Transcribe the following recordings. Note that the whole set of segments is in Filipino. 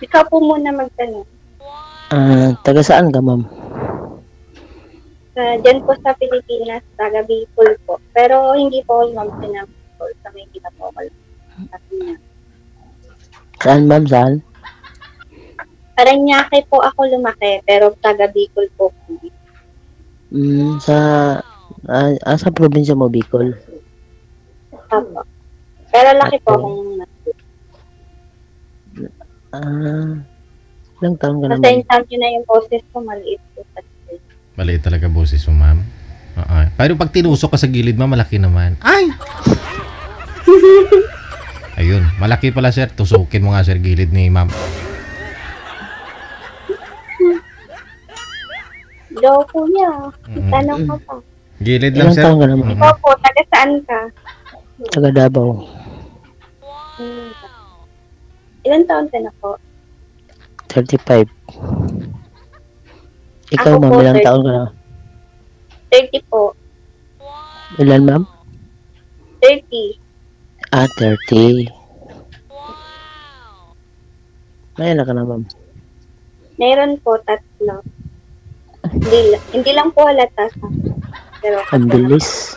Ikaw po muna magtanong. Taga saan ka, ma'am? Diyan po sa Pilipinas, taga Bicol po. Pero hindi po ako lumaki na Bicol. Sa may kita po ako lumaki na. Saan, ma'am? Saan? Paranaque po ako lumaki, pero taga Bicol po. Sa sa probinsya mo, Bicol? Apo. Pero laki po Apo. akong Ilang taon ka na, ma'am? pasensya nyo na yung boses ko, maliit po. Maliit talaga boses mo, ma'am. Oo. Pero pag tinusok ka sa gilid, ma'am, malaki naman. Ay! Ayun, malaki pala, sir. Tusukin mo nga, sir, gilid ni ma'am. Go, kuya. Tanong ko pa. Gilid lang, Ilang sir. taon ka na, ma'am? Ikaw po, taga saan ka? Taga Davao. Ilan taon ka na po? 35. Ikaw, Ako ma'am, po, ilang 30. taon ka na? 30 po. Ilan, ma'am? 30. 30. May anak ka na, ma'am? Meron po, 3. Hindi lang po halata sa pero Ang bilis.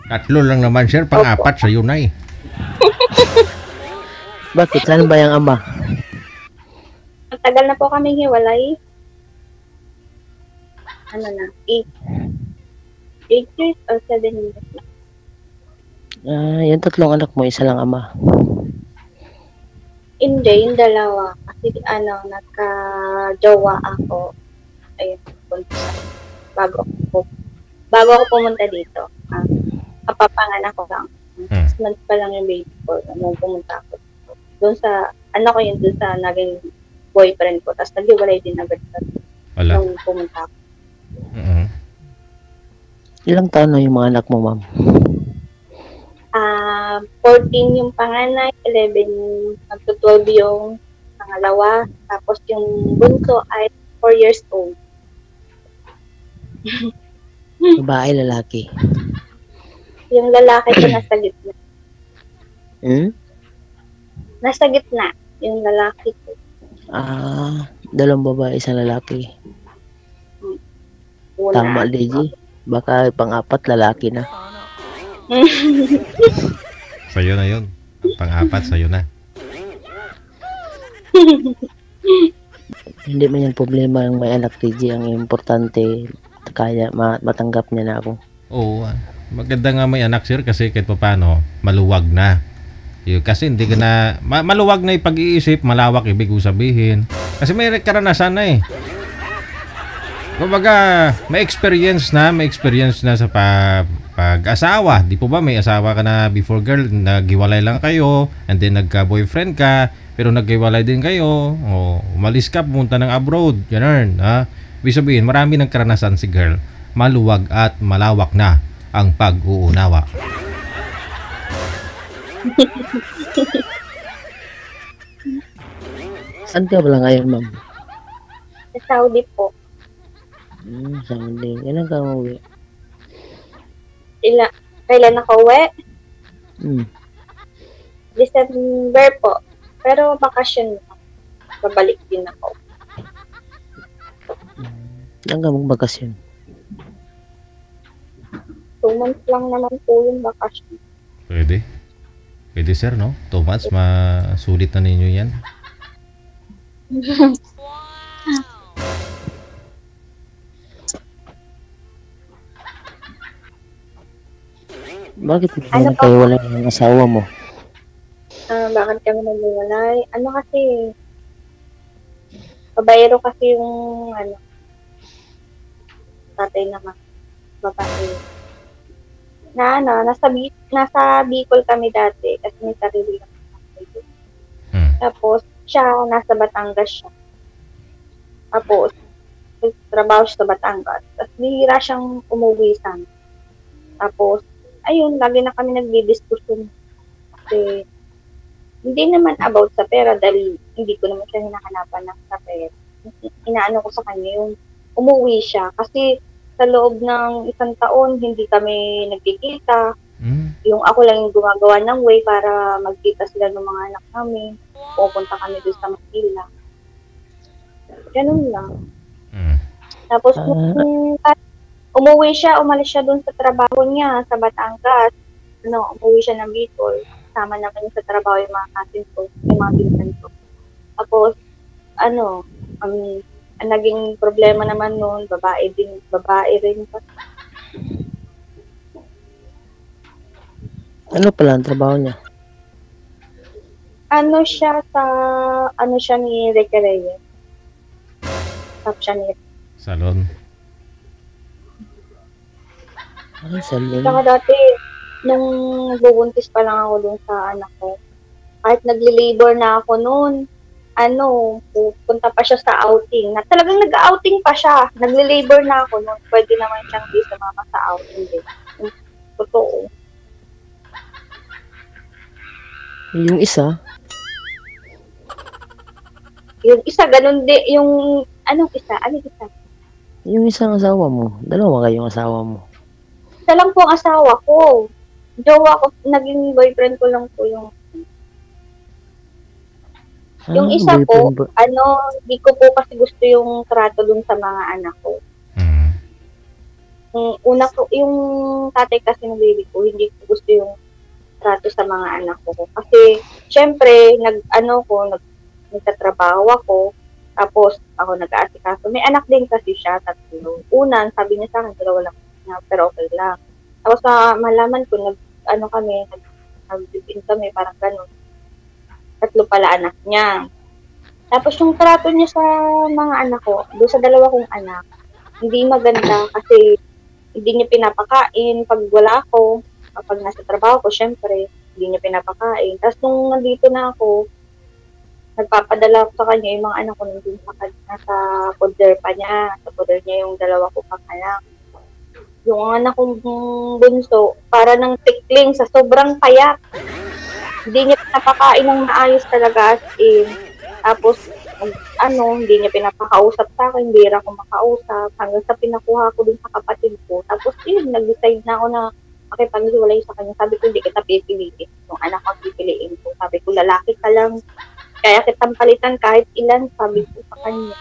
3 lang naman, sir. Pang-4 sa'yo na eh. Bakit? Saan ba yung ama? Matagal na po kaming hiwalay. Ano na? 8 years or 7 years na. Yung tatlong anak mo, isa lang ama. Hindi, yung dalawa. Kasi nagka-jowa ako. Ayun, punta bago ako pumunta dito. Kapapanganak ko lang. 6 months pa lang yung baby ko nung pumunta ako. Doon sa, doon sa naging boyfriend ko. Tapos naghiwalay din agad Wala. nung pumunta ako. Ilang taon na yung mga anak mo, ma'am? 14 yung panganay, 11 magto-12 yung pangalawa, tapos yung bunso ay 4 years old. Babae, lalaki? Yung lalaki ko nasa gitna. Nasa gitna, yung lalaki ko. Dalawang babae, isang lalaki. Tama, Ligi. Baka pang-4 lalaki na. Sa'yo na yun. Pang-4, sa'yo na. Hindi man yan problema yung may anak, Ligi. Ang importante, kaya matanggap niya na ako. Oo. Maganda nga may anak, sir, kasi kahit paano, maluwag na. Kasi hindi ka na, maluwag na yung pag-iisip, malawak ibig sabihin. Kasi may karanasan na eh. Kumbaga, may experience na sa pag-asawa. Di po ba may asawa ka na before, girl, naghiwalay lang kayo, and then nagka-boyfriend ka, pero naghiwalay din kayo, o umalis ka, pumunta ng abroad, ganun, ha? Ibig sabihin, marami ng karanasan si girl, maluwag at malawak na ang pag-uunawa. Saan ka pala ngayon, ma'am? Sa Saudi po. Saudi. Kailan ka uwi? Kailan ako uwi? December po. Pero bakasyon na. Babalik din ako. Saan ka magbakasyon? 2 months lang naman po yung bakasyon. Pwede. Pwede, sir, no? 2 months, masulit na ninyo yan. Bakit hindi kayo wala ng asawa mo? Bakit kami naghiwalay? Kasi, pabayero kasi yung, tatay na babae. Nasa Bicol kami dati, kasi may sarili lang kami. Tapos, siya, nasa Batangas siya. Tapos, trabaho siya sa Batangas. Tapos, bihira siyang umuwi sa amin. Tapos, ayun, lagi na kami nagdi-discussion. Kasi, hindi naman about sa pera dahil hindi ko naman siya hinahanapan ng sa pera. Inaano ko sa kanya yung umuwi siya. Kasi, sa loob ng 1 taon, hindi kami nagkikita. yung ako lang yung gumagawa ng way para magkita sila ng mga anak namin. Pupunta kami doon sa Manila. Ganun lang. Tapos, kung umalis siya doon sa trabaho niya sa Batangas. Umuwi siya ng Bicol. Sama naman sa trabaho yung mga cousin ko, yung mga pinsan ko. Tapos, ang naging problema naman noon, babae rin. Ano pala ang trabaho niya? Siya ni Ricky Reyes. Staff siya ni Salon. Salon. Saka dati, nung bubuntis pa lang ako dun sa anak ko, kahit nagli-labor na ako noon, pupunta pa siya sa outing. Talagang nag-outing pa siya. Nagli-labor na ako noon. Pwede naman siyang di sumama sa outing din. Totoo. Yung isa? Yung isa, ganun din. Yung, anong isa? Ano isa? Yung isang asawa mo. Dalawa kayong asawa mo. Isa lang po ang asawa ko. Jowa ko, naging boyfriend ko lang po yung isa po, hindi ko po kasi gusto yung trato dun sa mga anak ko. Yung tatay kasi ng baby ko, hindi ko gusto yung trato sa mga anak ko. Kasi, syempre, nagtatrabaho ako, tapos ako nag-aasikaso. May anak din kasi siya, 3. Una, sabi niya sa akin, 2 lang niya, pero okay lang. Tapos, malaman ko, nag-bibin kami, parang ganun. 3 pala anak niya. Tapos, yung trato niya sa mga anak ko, doon sa 2 kong anak, hindi maganda kasi hindi niya pinapakain pag wala ako. Kapag nasa trabaho ko, syempre, hindi niya pinapakain. Tapos nung nandito na ako, nagpapadala ko sa kanya yung mga anak ko nandun sa poder pa niya. Sa poder niya yung 2 ko pang anak. Yung anak kong bunso, para ng tikling sa sobrang payak. Hindi niya pinapakain ng maayos talaga as in. Tapos, hindi niya pinapakausap sa akin, hindi rin ako makausap. Hanggang sa pinakuha ko dun sa kapatid ko. Tapos, nag-decide na ako na makipaghiwalay sa kanya. Sabi ko, hindi kita pipiliin. Yung anak ko pipiliin ko. Sabi ko, lalaki ka lang. Kaya kitang palitan kahit ilan. Sabi ko sa kanya.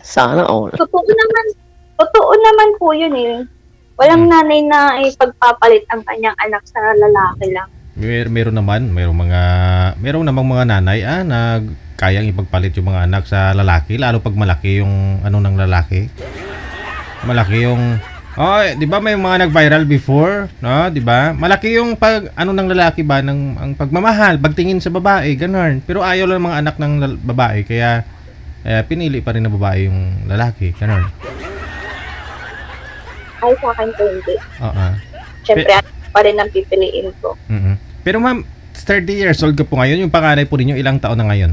Sana all. Totoo naman po yun eh. Walang nanay na pagpapalit ang kanyang anak sa lalaki lang. Meron namang mga nanay na kayang ipagpalit yung mga anak sa lalaki, lalo pag malaki yung ng lalaki. Malaki yung di ba may mga nag-viral before, no? Di ba? Malaki yung ng lalaki ba ang pagmamahal, pagtingin sa babae, ganun. Pero ayaw lang ng mga anak ng babae, kaya pinili pa rin ng babae yung lalaki, ganun. Ay, sa akin po hindi. Siyempre, pa rin ang pipiliin ko. Pero ma'am, 30 years old ka po ngayon. Yung panganay po ninyo, ilang taon na ngayon?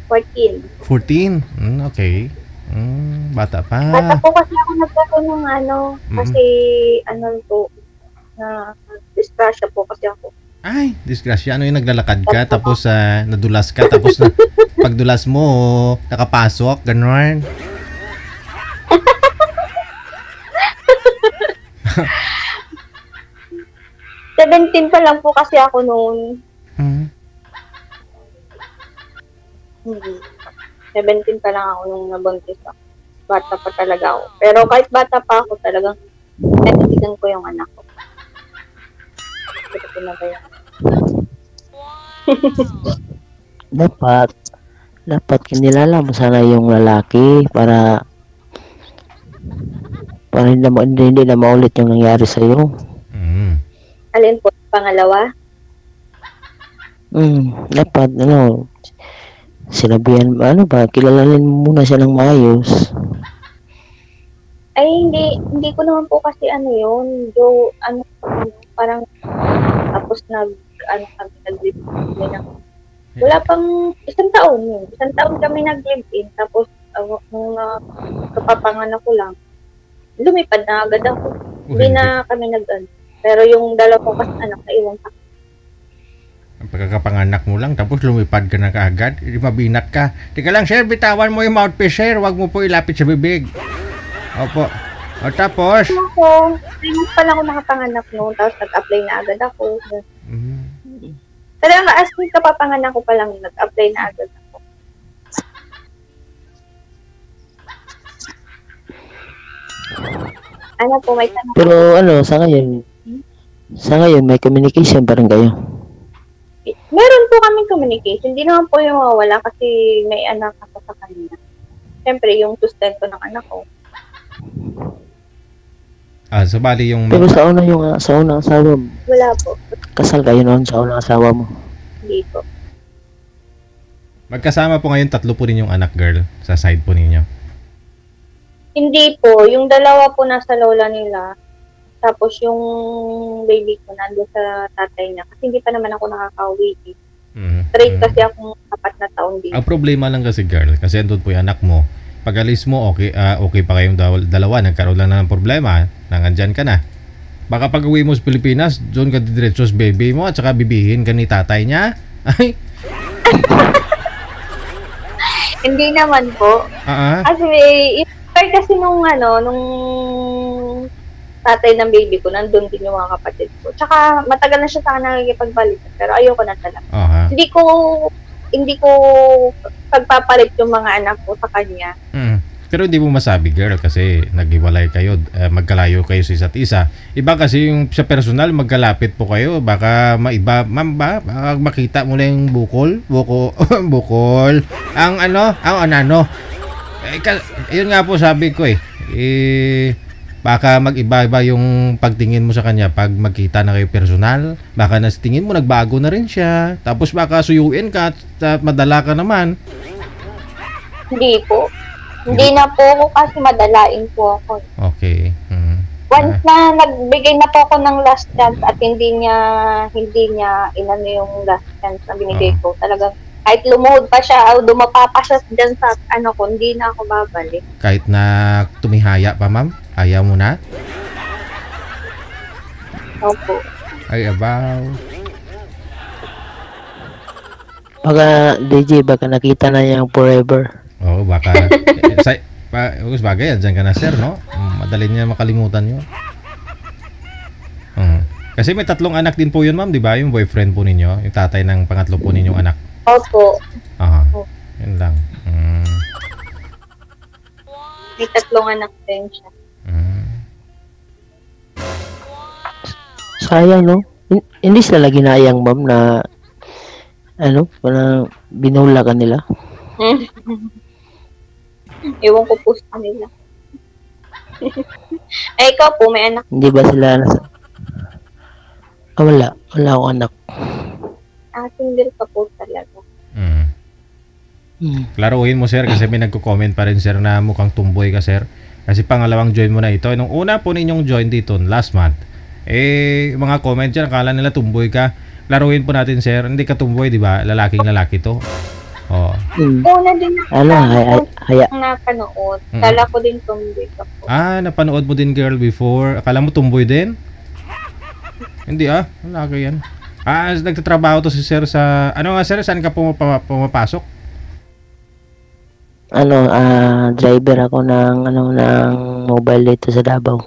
14. 14? Okay. Bata pa. Bata po kasi ako nagkaroon ng kasi disgrasya po kasi ako. Ay, disgrasya. Yung naglalakad ka, tapos nadulas ka, tapos pagdulas mo, nakapasok, gano'n. 17 pa lang po kasi ako noon. 17 pa lang ako nung nabuntis ako. Bata pa talaga ako. Pero kahit bata pa ako, talagang natitigan ko yung anak ko. Ito pinabayan. Dapat kinilala mo sana yung lalaki para hindi na maulit yung nangyari sa'yo. Alin po? Pangalawa? Dapat, sinabihan, kilalalin mo muna siya ng maayos. Ay, hindi ko naman po kasi yun, parang, tapos nag-live-in na. Wala pang 1 taon yun. 1 taon kami nag-live-in, tapos, nung kapapanganak ko lang, lumipad na agad ako. Hindi na kami pero yung 2 ko kasi anak na iwan pa. Ang pagkakapanganak mo lang, tapos lumipad ka na kaagad, mabinat ka. Teka lang, sir, bitawan mo yung mouthpiece, sir. Huwag mo po ilapit sa bibig. Opo. O tapos? Ako, hindi pa lang ako nakapanganak noon, tapos nag-apply na agad ako. Mm. Talagang as in kapapanganak ko pa lang, nag-apply na agad ako. Ano po, may tanong Pero ano, sa ngayon may communication pa rin kayo. Meron po kaming communication. Hindi naman po yung mawawala kasi may anak ako sa kanila. Siyempre, yung sustento ng anak ko. So bali yung Pero sa unang asawa mo, Wala po. kasal kayo noon sa unang asawa mo. Hindi po. magkasama po ngayon, 3 po ninyong anak, girl, sa side po ninyo. Hindi po. Yung dalawa po nasa lola nila. Tapos yung baby ko nandun sa tatay niya. Kasi hindi pa naman ako nakaka-uwi. Straight kasi akong 4 na taon dito. Ang problema lang kasi, girl, kasi andun po yung anak mo. Pag alis mo, okay pa kayong dalawa, nagkaroon lang na ng problema, nangandyan ka na. Baka pag uwi mo sa Pilipinas, doon ka diretso sa baby mo at saka bibihin ka ni tatay niya. Ay, Hindi naman po. Kasi kasi nung tatay ng baby ko, nandun din yung mga kapatid ko. Tsaka matagal na siya sa akin nakikipagbalik. Pero ayoko na talaga. Hindi ko pagpapalit yung mga anak ko sa kanya. Pero hindi mo masabi, girl, kasi naghiwalay kayo, magkalayo kayo sa isa't isa. Iba kasi yung sa personal, magkalapit po kayo. Baka maiba, ma'am ba? Baka makita mo lang yung bukol. Bukol. Ang anano. Yun nga po sabi ko baka mag-iba-iba yung pagtingin mo sa kanya pag magkita na kayo personal. Baka nas tingin mo, nagbago na rin siya. Tapos baka suyuin ka at madala ka naman. Hindi po. Hindi na po ako kasi madalain po ako. Okay. Once na nagbigay na po ako ng last chance at hindi niya inano yung last chance na binigay ko. Talagang kahit lumuhod pa siya o dumapa pa siya dyan sa ko, hindi na ako babalik. Kahit na tumihaya pa, ma'am? Ayaw mo na? Opo. Ay, abaw. Baka, DJ, baka nakita na niya yung forever. Oo, baka. Bagay, dyan ka na, sir, no? Madali niya makalimutan yun. Kasi may 3 anak din po yun, ma'am, di ba? Yung boyfriend po ninyo, yung tatay ng pangatlo po ninyong anak. Opo. Yun lang. May 3 anak din siya. Sayang, no? Hindi sila ginayang, ma'am, na parang binula ka nila. Ewan ko po sa kanila. Ikaw po, may anak. Hindi ba sila wala akong anak. Single ka po talaga. Klaruhin mo, sir, kasi may nagko-comment pa rin, sir, na mukhang tumboy ka, sir. Kasi pangalawang join mo na ito. Nung una po ninyong join dito last month, mga comment dyan, akala nila tumboy ka. Klaruhin po natin, sir, hindi ka tumboy, di ba? Lalaking lalaki to. Una din napanood. Kala ko din tumboy ka po. Napanood mo din, girl, before. Akala mo tumboy din? Hindi lalaki yan. Nagtatrabaho to si sir sa... Ano nga, sir? Saan ka pumapasok? Driver ako ng mobile dito sa Davao.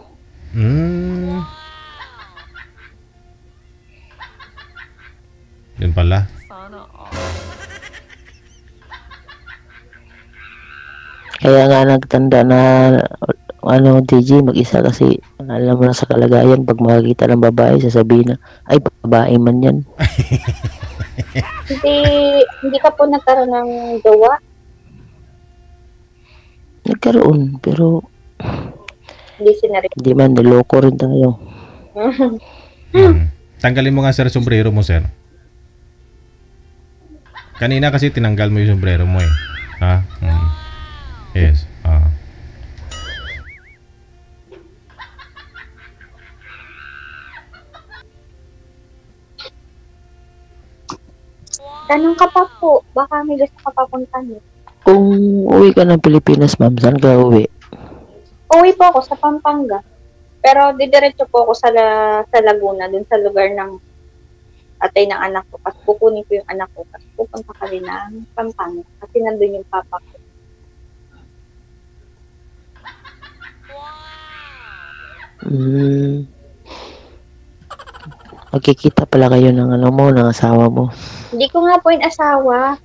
Yun pala. Kaya nga nagtanda na DJ, mag-isa kasi alam mo na sa kalagayan, pag makakita ng babae, sasabihin na, ay, babae man yan. Hindi ka po nagkaroon ng gawa? Nagkaroon, pero hindi man, niloko rin tayo. Tanggalin mo nga, sir, sombrero mo, sir. Kanina kasi tinanggal mo yung sombrero mo Yes. Tanong ka pa po. Baka may gusto ka papuntahan. Kung uwi ka ng Pilipinas, ma'am, saan ka uwi? Uwi po ako sa Pampanga. Pero didiretso po ako sa Laguna, dun sa lugar ng atay ng anak ko. Kasi kukunin ko yung anak ko. Kasi pupunta ka rin ng Pampanga. Kasi nandun yung papa ko. Hmm. Magkikita pala kayo ng ano mo, ng asawa mo. Hindi ko nga po yung asawa.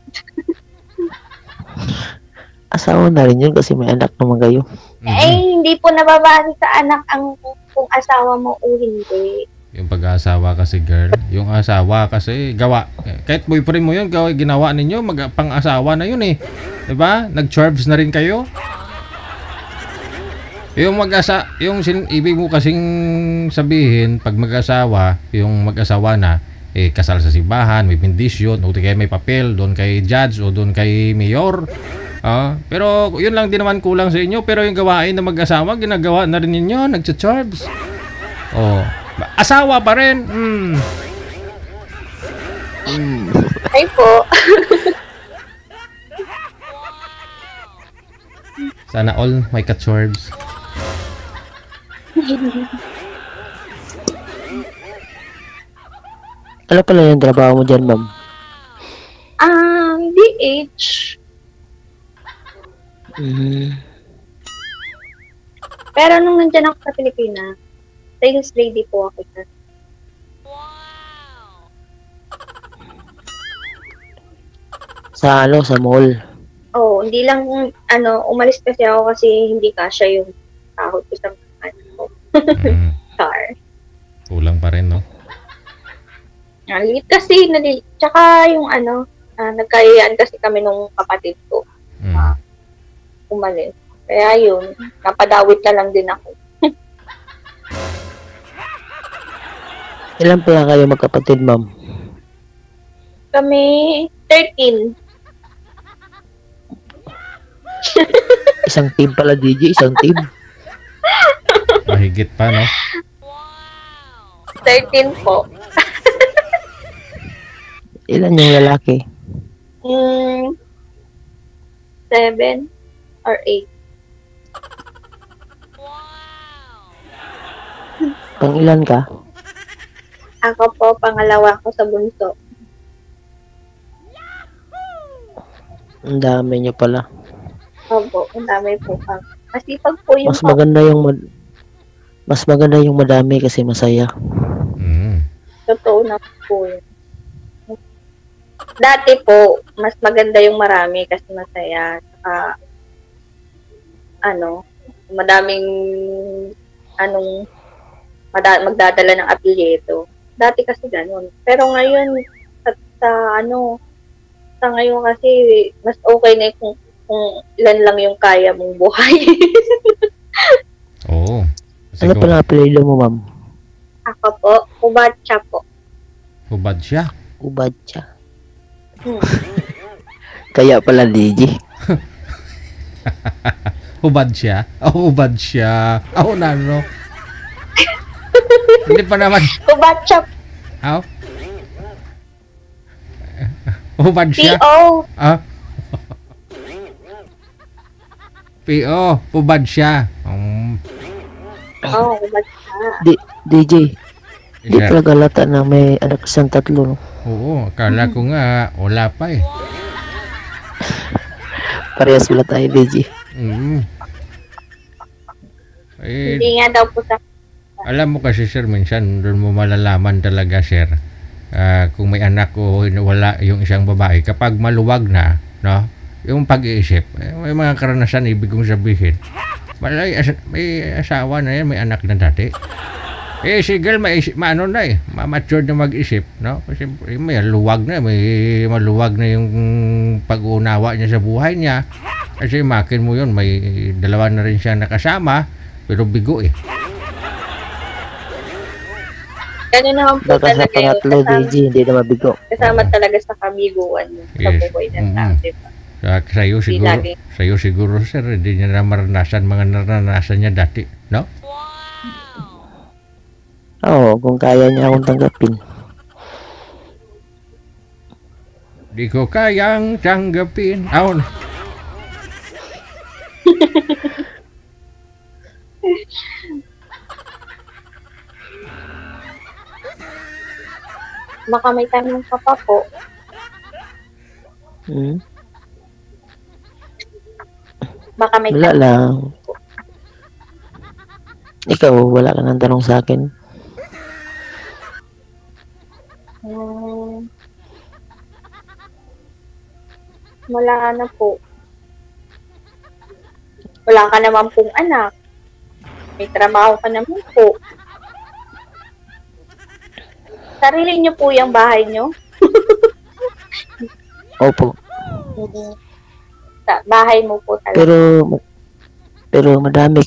Asawa na rin yun kasi may anak naman kayo. Hindi po nababase sa anak ang kung asawa mo o hindi. Yung pag-aasawa kasi, girl. Yung asawa kasi, gawa. Kahit boyfriend mo yun, ginawa ninyo, pang-asawa na yun eh. Diba? Nag-charbs na rin kayo. Yung ibig mo kasing sabihin, pag mag-asawa, yung mag-asawa na, kasal sa simbahan, may bendisyon, o kaya may papel, doon kay judge, o doon kay mayor. Pero yun lang din naman kulang sa inyo. Pero yung gawain na mag-asawa, ginagawa na rin ninyo, nag-charbs. Asawa pa rin. Ay po. Sana all may ka-charbs. Ano pala yung trabaho mo dyan, ma'am? DH. Pero nung nandyan ako sa Pilipinas, sales lady po ako. Sa ano, sa mall. Hindi lang umalis kasi ako kasi hindi kasya yung sahod ko sa car. Kulang pa rin, no? Liit kasi, tsaka yung nagkayaan kasi kami nung kapatid ko. Umalis. Kaya yun, napadawit na lang din ako. Ilan pala kayo magkapatid, ma'am? Kami, 13. Isang team pala, DJ. Isang team. Mahigit pa, no? 13 po. Ilan yung lalaki? 7 or 8. Pang ilan ka? Ako po, pangalawa ko sa bunso. Ang dami nyo pala. Opo, ang dami po. Masipag po yung Mas maganda yung madami kasi masaya. Totoo na po yun. Dati po, mas maganda yung marami kasi masaya. Saka, madaming, magdadala ng apelyido. Dati kasi ganun. Pero ngayon, sa ngayon kasi, mas okay na kung ilan lang yung kaya mong buhay. Oo. Ano pala apelyido mo, ma'am? Ako po, Ubatcha po. Hubad siya. Ubatcha. Kaya pala DJ. Hubad siya. Hubad siya. No. Hindi pa naman. Ubatcha. Hubad siya. P.O. P.O. Hubad siya. Ubatcha. DJ. Di talaga lata na may anak siyang 3, no? Oo, akala ko nga wala pa eh. Parehas wala tayo, DJ. Hindi nga daw po sa... Alam mo kasi, sir, minsan doon mo malalaman talaga, sir, kung may anak o wala yung isang babae. Kapag maluwag na, no, yung pag-iisip, may mga karanasan, ibig kong sabihin. May asawa na yan, may anak na dati. Si girl, ma-mature na mag-isip, no? Kasi may maluwag na yung pag-uunawa niya sa buhay niya. Kasi makin mo yun, may dalawa na rin siya nakasama, pero bigo eh. Ganun naman po Baka sa pangatlo, DJ, hindi na mabigo. Kasama talaga sa kabiguan sa buhay ng tao, diba? Sa'yo siguro, sir, hindi niya na maranasan mga naranasan niya dati, no? Oo, kung kaya niya akong tanggapin. Di ko kayang tanggapin. Baka may tanong ka pa po. Wala lang. Ikaw, wala ka nang tanong sa akin. Wala na po. Wala ka naman pong anak. May trabaho ka naman po. Sarili niyo po yung bahay niyo? Opo. Sa bahay mo po talaga. Pero marami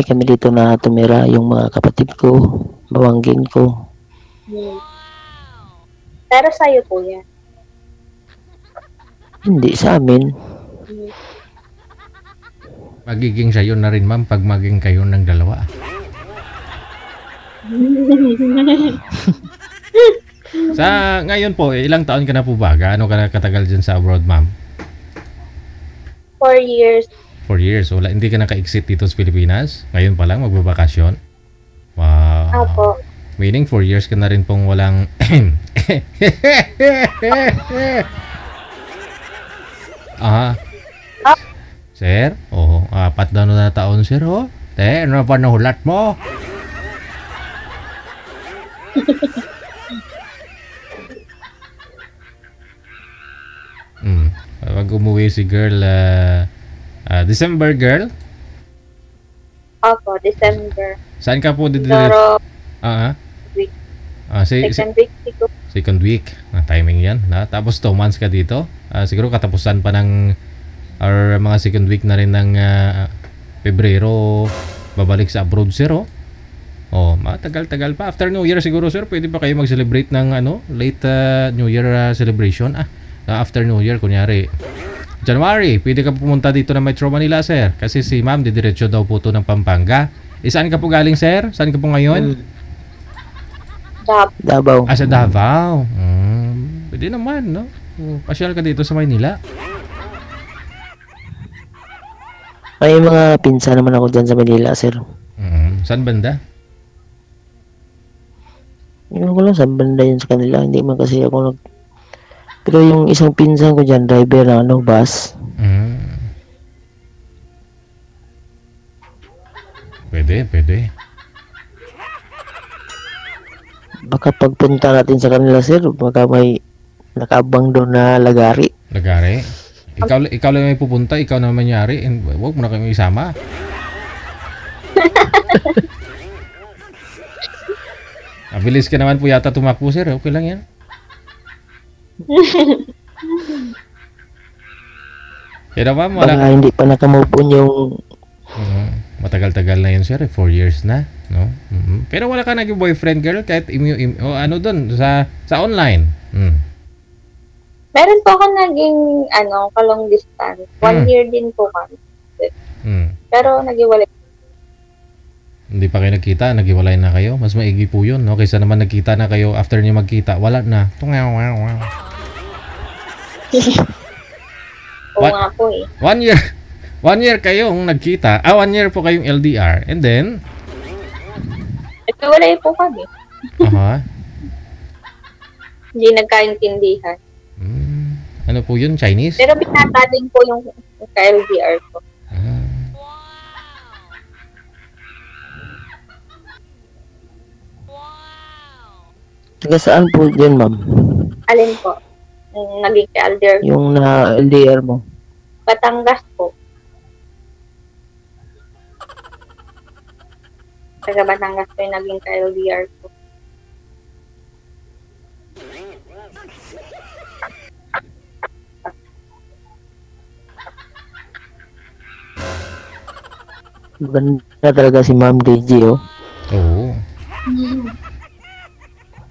kami dito na tumira, yung mga kapatid ko, bawangkin ko. Pero sa'yo po yan. Hindi sa amin. Magiging sa'yo na rin, ma'am, pag maging kayo ng dalawa. Sa ngayon po, ilang taon ka na po ba? Gaano ka na katagal dyan sa abroad, ma'am? 4 years. 4 years. Wala, hindi ka naka-exit dito sa Pilipinas? Ngayon pa lang, magbabakasyon? Wow. Opo. Meaning 4 years ka na rin pong walang... Sir? Oo, 4 na taon, sir, oh. Ano pa nahulat mo? Pag umuwi si girl, December girl? Opo, December. Saan ka po Pero, week. Second week. Timing yan. Tapos 2 months ka dito. Siguro katapusan pa ng or mga second week na rin ng Pebrero babalik sa abroad, sir, oh. Matagal-tagal pa. After New Year siguro, sir, pwede pa kayo mag-celebrate ng late New Year celebration. After New Year, kunyari January, pwede ka pumunta dito na Metro Manila, sir. Kasi si ma'am, didiretso daw po to ng Pampanga. Saan ka po galing, sir? Saan ka po ngayon? Davao. Sa Davao. Pwede naman, no? Pasyal ka dito sa Maynila. May mga pinsan naman ako dyan sa Manila, sir. Saan banda? Hindi ko lang saan banda yun sa kanila. Hindi man kasi ako Pero yung isang pinsan ko dyan, driver ng bus. Pwede. Baka pagpunta natin sa kanila, sir, baka may nakaabang doon na lagari. Lagari? Ikaw lang may pupunta, ikaw na manyari, and huwag mo na kami isama. Mabilis ka naman po yata tumakbo, sir. Okay lang yan. Kaya ma'am, wala. Baka hindi pa nakamove on yung... Matagal-tagal na yun, sir. 4 years na, no? Pero wala ka naging boyfriend, girl, kahit doon sa online. Meron po ako naging kalong distance. 1 year din po kami. Pero nagiwalay. Hindi pa kayo nagkita, naghiwalay na kayo. Mas maigi po yun, no? Kaysa naman nagkita na kayo, after niyo magkita, wala na. Oo nga po eh. 1 year. 1 year kayong nagkita. 1 year po kayong LDR. And then? Naghiwalay po kami. Hindi nagkaintindihan. Ano po yun? Chinese? Pero binata din po yung ka-LDR ko. Taga saan po dyan, ma'am? Alin po? Yung naging ka-LDR ko. Yung na-LDR mo? Batangas po. Taga Batangas po yung naging ka-LDR ko. Ganda talaga si Ma'am DJ, oh. Oo.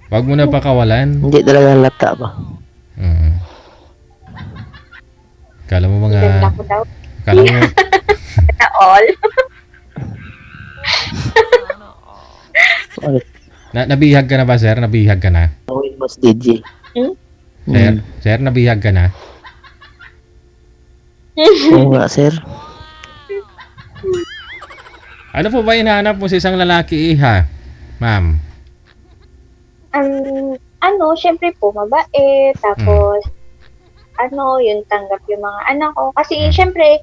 Wag mo na pakawalan. Hindi talaga lata ba? Kala mo mga... Ganda ko daw. Kala mo... Na all. Nabihag ka na ba, sir? Nabihag ka na? With Boss DJ. Sir, nabihag ka na? Oo nga, sir. Ano po ba hinahanap mo sa isang lalaki, iha? Ma'am? Syempre po, mabait. Tapos, yung tanggap yung mga anak ko. Kasi, syempre,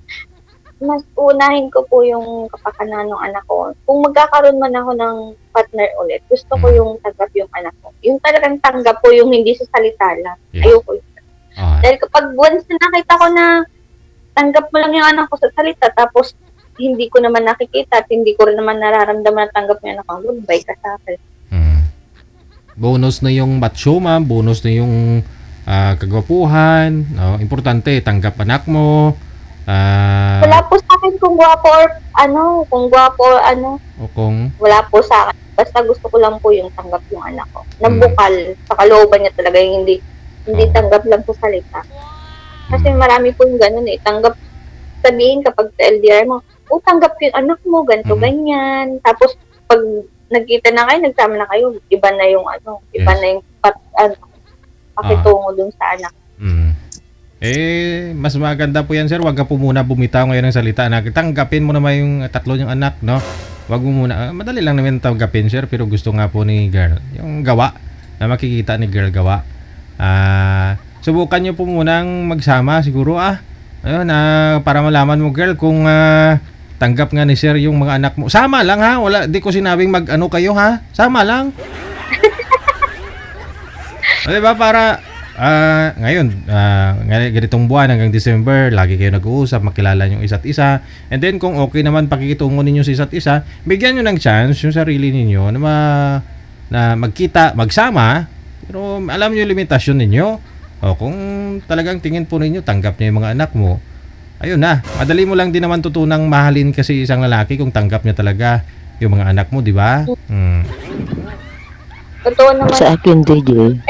mas unahin ko po yung kapakanan ng anak ko. Kung magkakaroon man ako ng partner ulit, gusto ko yung tanggap yung anak ko. Yung talagang tanggap po yung hindi sa salita lang. Yeah. Ayoko yun. Dahil kapag once na nakita ko na tanggap mo lang yung anak ko sa salita, tapos hindi ko naman nakikita at hindi ko rin naman nararamdaman na tanggap mo yung anak ko, goodbye ka sa akin. Bonus na yung macho ma'am, bonus na yung kagwapuhan. No? Importante, tanggap anak mo. Wala po sa akin kung gwapo or o kung wala po sa akin. Basta gusto ko lang po yung tanggap yung anak ko. Nabukal sa kalooban niya talaga yung hindi tanggap lang sa salita. Kasi marami po yung ganun eh. Tanggap, sabihin kapag sa LDR mo, tanggap yung anak mo, ganito, ganyan. Tapos pag nagkita na kayo, nagsama na kayo, iba na yung iba na yung pakitungo dun sa anak. Mas maganda po yan, sir. Huwag ka po muna bumitaw ngayon ng salita na tanggapin mo naman yung tatlo niyang anak, no? Huwag mo muna. Madali lang naman tanggapin, sir, pero gusto nga po ni girl. Yung gawa, na makikita ni girl gawa. Subukan niyo po munang magsama siguro, Ayun, para malaman mo, girl, kung tanggap nga ni sir yung mga anak mo. Sama lang, ha? Wala, di ko sinabing mag-ano kayo, ha? Sama lang. Diba, para ngayon, ganitong buwan hanggang December, lagi kayo nag-uusap, makilala nyo isa't isa. And then kung okay naman pakikitungo ninyo sa isa't isa, bigyan nyo ng chance yung sarili ninyo na magkita, magsama, pero alam nyo yung limitasyon ninyo. O kung talagang tingin po ninyo, tanggap nyo yung mga anak mo, ayun na, madali mo lang din naman tutunang mahalin kasi isang lalaki kung tanggap niya talaga yung mga anak mo, di ba? Totoo naman. Sa akin, DJ,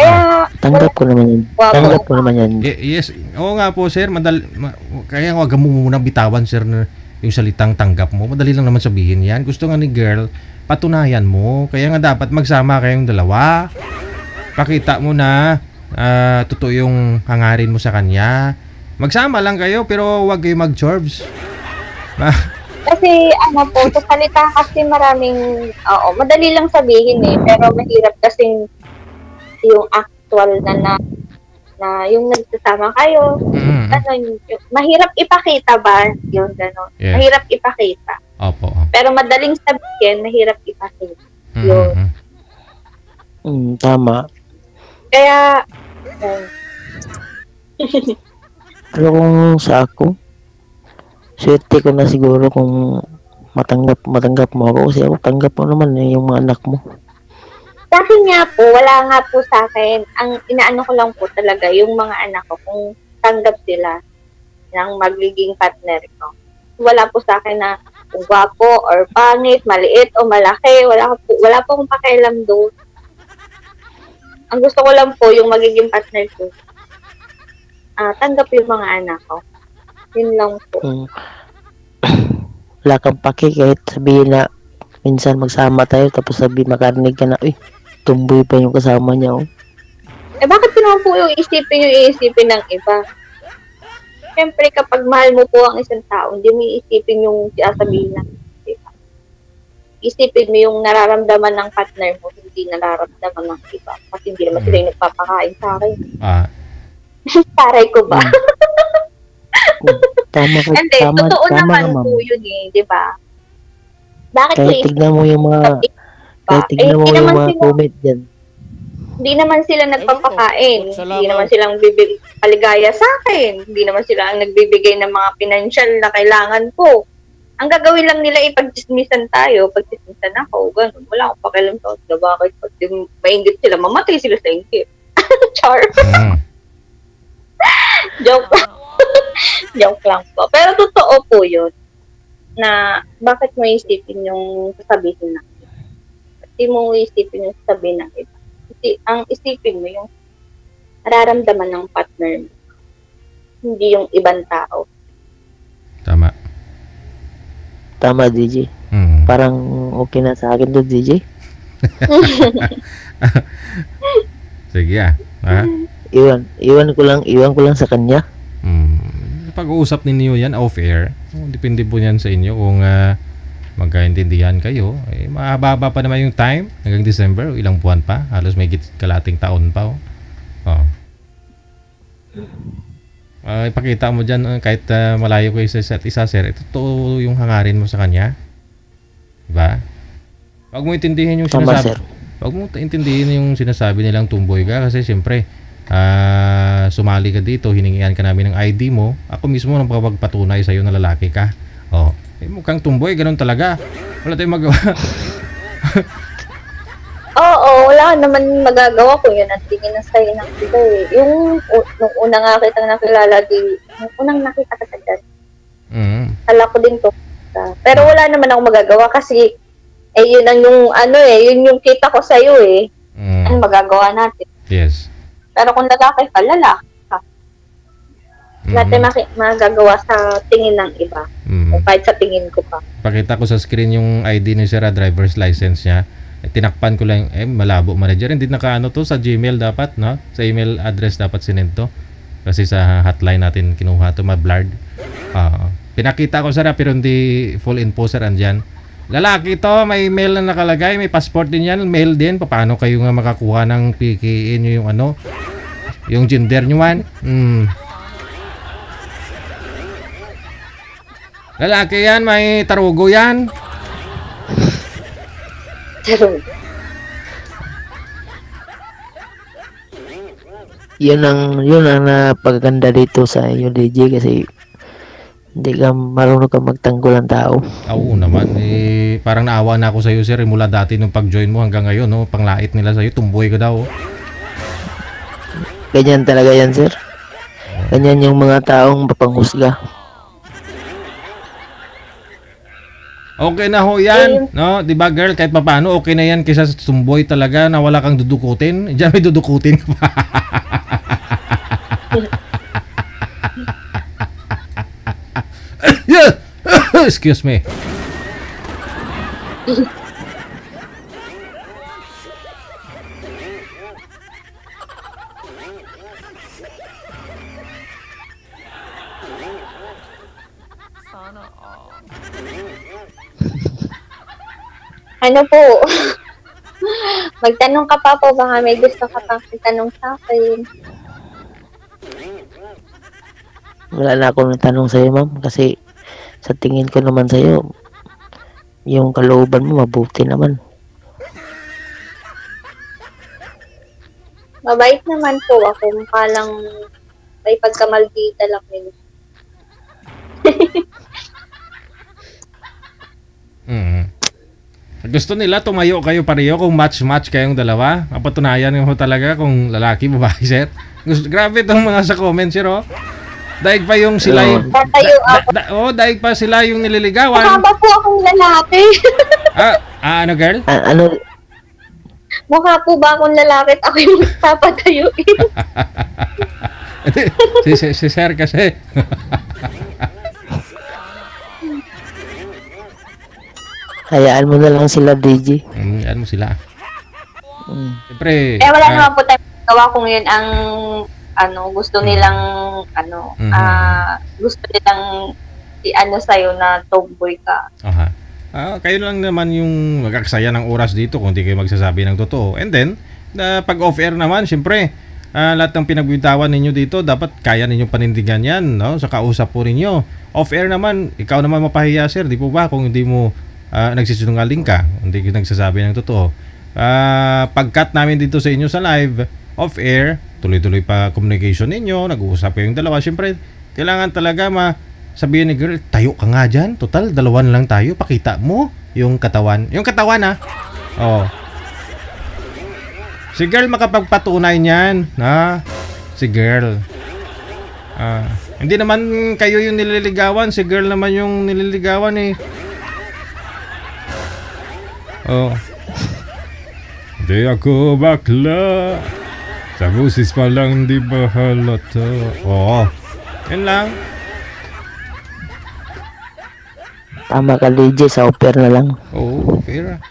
tanggap ko naman yan. Tanggap ko naman yan. Yes, oo nga po, sir. Kaya wag mo muna bitawan, sir, yung salitang tanggap mo. Madali lang naman sabihin yan. Gusto nga ni girl, patunayan mo. Kaya nga dapat magsama kayong dalawa. Pakita mo na totoo yung hangarin mo sa kanya. Magsama lang kayo, pero wag kayo mag-chorbs. Kasi po, sa salita kasi maraming, madali lang sabihin pero mahirap kasing yung actual na yung nagsasama kayo, mahirap ipakita ba yung gano'n? Yeah. Mahirap ipakita. Opo. Pero madaling sabihin, mahirap ipakita. Yun. Tama. Kaya, pero kung sa ako, swerte ko na siguro kung matanggap mo ako kasi ako tanggap mo naman yung mga anak mo. Sa akin nga po, wala nga po sa akin. Ang inaano ko lang po talaga yung mga anak ko kung tanggap sila ng magiging partner ko. Wala po sa akin na kung gwapo or pangit, maliit o malaki, wala po akong pakialam doon. Ang gusto ko lang po yung magiging partner ko. Tanggap yung mga anak ko. Yun lang po. Wala kang paki kahit sabihin na minsan magsama tayo tapos makarinig ka na, tumboy pa yung kasama niya. Bakit naman po yung iisipin ng iba? Siyempre kapag mahal mo po ang isang tao, hindi mo iisipin yung sasabihin ng iba. Isipin mo yung nararamdaman ng partner mo, hindi nararamdaman ng iba. Kasi hindi naman sila yung nagpapakain sa akin. Taray ko ba? Tama. Totoo naman po yun di ba? Bakit kahit tignan mo yung mga comment dyan. Hindi naman sila nagpapakain. Hindi naman silang paligaya sa akin. Hindi naman sila ang nagbibigay ng mga financial na kailangan ko. Ang gagawin lang nila pagchismisan tayo, pagchismisan ako, gano'n. Wala akong pakialam sa kanila. Bakit? Pag mainggit sila, mamatay sila sa inggit. Char. Joke lang po. Pero totoo po yun na bakit mo isipin yung sasabihin ng iba. Hindi mo isipin yung sasabihin ng iba. Ang isipin mo yung nararamdaman ng partner mo. Hindi yung ibang tao. Tama, DJ. Parang okay na sa akin to, DJ. Sige Iwan ko lang sa kanya. Pag-uusap ninyo yan off-air. Depende po yan sa inyo kung magkaintindihan kayo. Mahaba pa naman yung time hanggang December. Ilang buwan pa. Halos may kalating taon pa. Ipakita mo dyan, kahit malayo kayo sa isa't isa, sir, ito to yung hangarin mo sa kanya. Diba? Huwag mo intindihin yung Tama, sinasabi. sir. Huwag mo intindihin yung sinasabi nilang tumboy ka kasi siyempre, sumali ka dito, hiningihan ka namin ng ID mo. Ako mismo nang pagpapatunay sa'yo na lalaki ka. Oh, mukhang tumboy, ganun talaga. Wala tayong magawa. Oo, wala naman magagawa ko yun at tingin na sa'yo ng iba eh. Nung unang nga kitang nakilala, nung unang nakita ka dyan, kala ko din to. Pero wala naman ako magagawa kasi yun ang yung yun yung kita ko sa'yo eh. Ano magagawa natin? Yes. Pero kung lalaki ka, lalaki ka. Wala tayong magagawa sa tingin ng iba. O kahit sa tingin ko pa. Pakita ko sa screen yung ID ni Sir, driver's license niya. Tinakpan ko lang, malabo manager. Hindi nakaano to sa Gmail dapat, no? Sa email address dapat sinend to. Kasi sa hotline natin kinuha to, ma-blurred. Pinakita ko, Sir, pero hindi full info, Sir, andyan. Lalaki to, may mail na nakalagay, may passport din yan, mail din. Paano kayo nga makakuha ng PKE nyo yung yung gender nyo man? Lalaki yan, may tarugo yan. Yun ang napaganda dito sa iyo, DJ, kasi hindi ka marunong ka magtanggol ng tao. Oo naman, parang naawa na ako sa iyo, sir, mula dati nung pag-join mo hanggang ngayon, no, panglait nila sa iyo, tumboy ka daw. Ganyan talaga yan, sir. Ganyan yung mga taong papanghusga. Okay na ho yan, no? 'Di ba, girl, kahit papaano okay na yan kaysa sa tumboy talaga na wala kang dudukutin. Diyan may dudukutin ka pa. Excuse me. Ano po? Magtanong ka pa po, baka may gusto ka pang itanong sa akin. Wala na akong tanong sa'yo, ma'am, kasi sa tingin ko naman sa'yo, yung kalooban mo mabuti naman. Mabait naman po ako, mukha lang may pagkamaldita lang yun. Gusto nila tumayo kayo pareho kung match-match kayong dalawa. Mapatunayan mo talaga kung lalaki, babae, sir. Grabe itong mga sa comments, sir, oh. Daig pa yung sila yung... Tatayo ako. Daig pa sila yung nililigawan. Mukha po akong lalaki. Ano, girl? Ano? Mukha po ba akong lalaki at ako yung papatayuin? si sir kasi. Hayaan mo na lang sila, DJ. Hayaan mo sila. Siyempre. Wala naman po tayong gawa kung yun ang gusto nilang gusto nilang sa'yo na tomboy ka. Aha. Kayo lang naman yung magkaksaya ng oras dito kung hindi kayo magsasabi ng totoo. And then, pag off-air naman, siyempre, lahat ng pinagbitawan ninyo dito, dapat kaya ninyong panindigan yan, no? Sa kausap po ninyo. Off-air naman, ikaw naman mapahiya, sir, di po ba? Kung hindi mo nagsisinungaling ka, hindi ka nagsasabi ng totoo. Pag-cut namin dito sa inyo sa live, off-air, tuloy-tuloy pa communication ninyo, nag-uusap kayong dalawa. Siyempre, kailangan talaga sabihin ni girl, tayo ka nga dyan. Total, dalawan lang tayo. Pakita mo yung katawan. Yung katawan, ha? Oh. Si girl makapagpatunay niyan, ha? Si girl. Hindi naman kayo yung nililigawan. Si girl naman yung nililigawan, eh. Oh. Di ako bakla. Sa busis pa lang di ba halata? Oo. Yan lang. Tama ka, DJ, sa offer na lang. Oo, fair.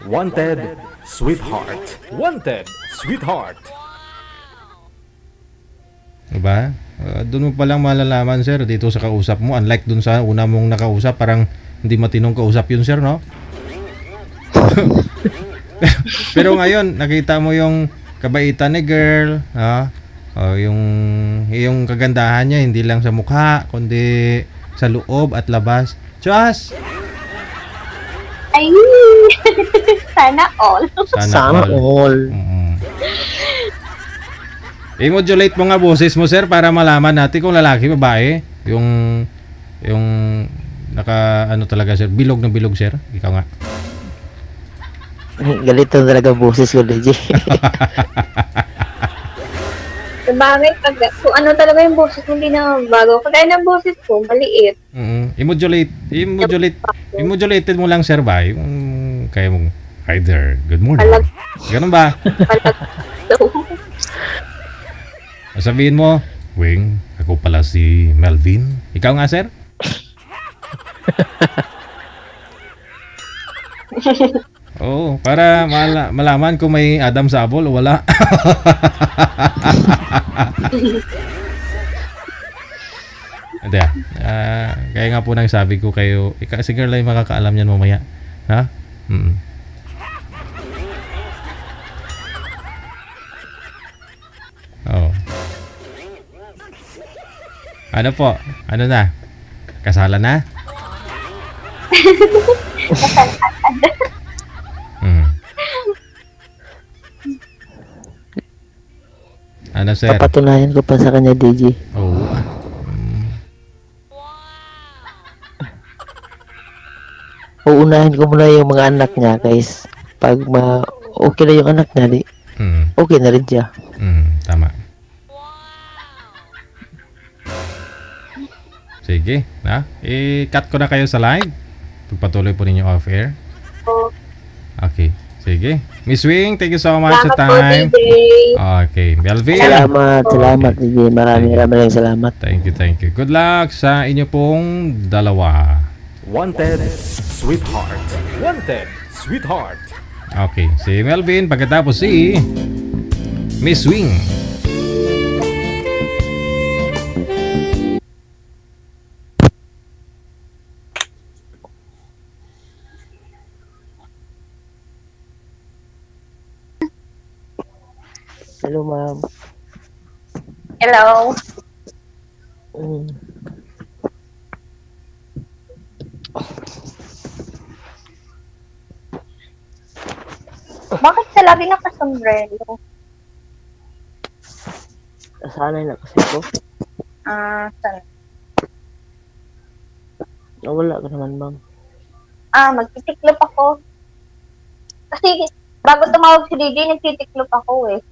Wanted, sweetheart. Wanted, sweetheart. Diba? Doon mo palang malalaman, sir, dito sa kausap mo. Unlike dun sa una mong nakausap, parang hindi matinong kausap yun, sir, no? Pero ngayon, nakita mo yung kabaitan ni girl, yung kagandahan niya hindi lang sa mukha kundi sa loob at labas. Chas. Ay, sana all. Sana all. I-modulate mo nga boses mo, sir, para malaman natin kung lalaki, babae. Yung naka, ano talaga, sir, bilog na bilog, sir. Ikaw nga. Galito talaga boses ko, DJ. Sabagay, kung ano talaga yung boses mo, hindi na bago. Kagaya ng boses ko, maliit. I-modulated mo lang, sir, ba? Yung kaya mong, hi there, good morning. Ganun ba? Sabihin mo, Wing, ako pala si Melvin. Ikaw nga, sir? Oo, para malaman kung may Adam sa apple o wala. Hindi kaya nga po nang sabi ko kayo, si girl ay makakaalam yan mamaya. Ha? Oo. Ano po? Ano na? Kasalan na? Ano, sir? Papatunayan ko pa sa kanya, DJ. Oo. Uunahin ko muna yung mga anak niya, guys. Pag okay na yung anak niya, okay na rin siya. Tama. Sige, i-cut ko na kayo sa live. Pagpatuloy po ninyo off-air. Okay, sige. Miss Wing, thank you so much sa time. Okay, Melvin. Salamat, DJ. Maraming salamat. Thank you. Good luck sa inyo pong dalawa. Wanted, sweetheart. Wanted, sweetheart. Okay, si Melvin, pagkatapos si Miss Wing. Hello, ma'am. Hello. Bakit sa lagi naka-sombrero? Nasanay na kasi ko. Saan? Wala ka naman, ma'am. Magtitiklop ako. Kasi, bago tumawag si DJ, nagtitiklop ako eh.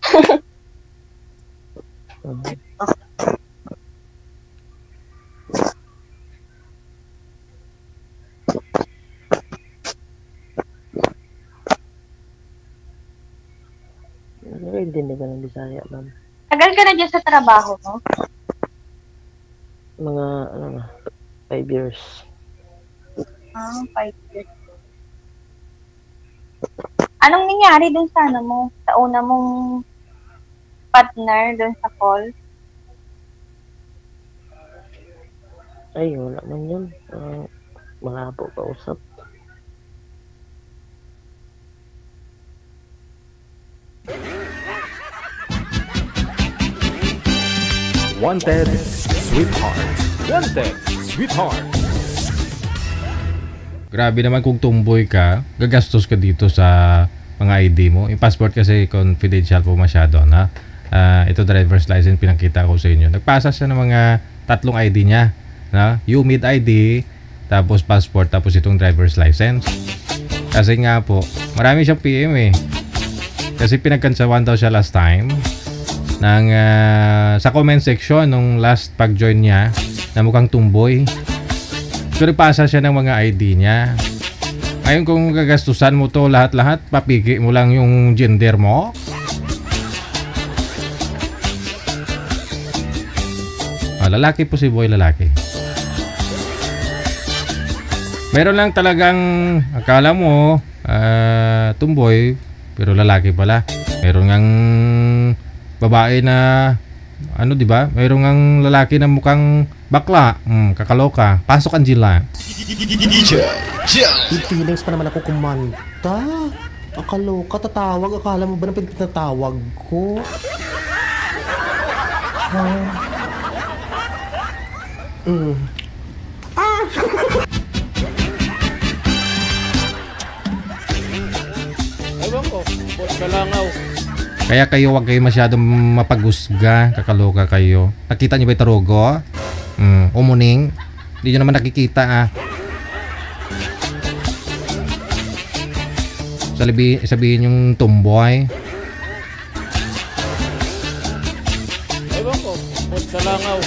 Hindi ka ng Bisaya, ma'am. Tagal ka na dyan sa trabaho mo? Mga, 5 years. 5 years. Anong nangyari dun sa sa una mong partner dun sa call? Ay, wala man yun. Malabo kausap. Wanted, sweetheart. Wanted, sweetheart. Grabe naman kung tumboy ka, gagastos ka dito sa mga ID mo. Yung passport kasi confidential po masyado, na. Ito driver's license pinakita ko sa inyo. Nagpasa siya ng mga 3 ID niya, na UMID ID, tapos passport, tapos itong driver's license. Kasi nga po, marami siyang PM eh. Kasi pinagkansawan daw siya last time ng sa comment section nung last pag-join niya na mukhang tumboy. So nagpasa siya ng mga ID niya. Ngayon kung gagastusan mo to lahat-lahat, papigi mo lang yung gender mo. Lalaki po si boy, lalaki. Meron lang talagang akala mo tumboy, pero lalaki pala. Meron ngang babae na di ba? Meron ngang lalaki na mukhang bakla. Kakaloka. Pasok Angela. May feelings pa naman ako kumanta. Akaloka, tatawag. Akala mo ba na pinagtatawag ko? Ewan ko, sa langaw. Kaya kayo wag kayo masyadong mapagusga, kakaloka kayo. Nakita niyo ba 'yung tarugo? Umuning. Hindi niyo naman nakikita ah. Sabihin yung tomboy. Ewan ko, sa langaw.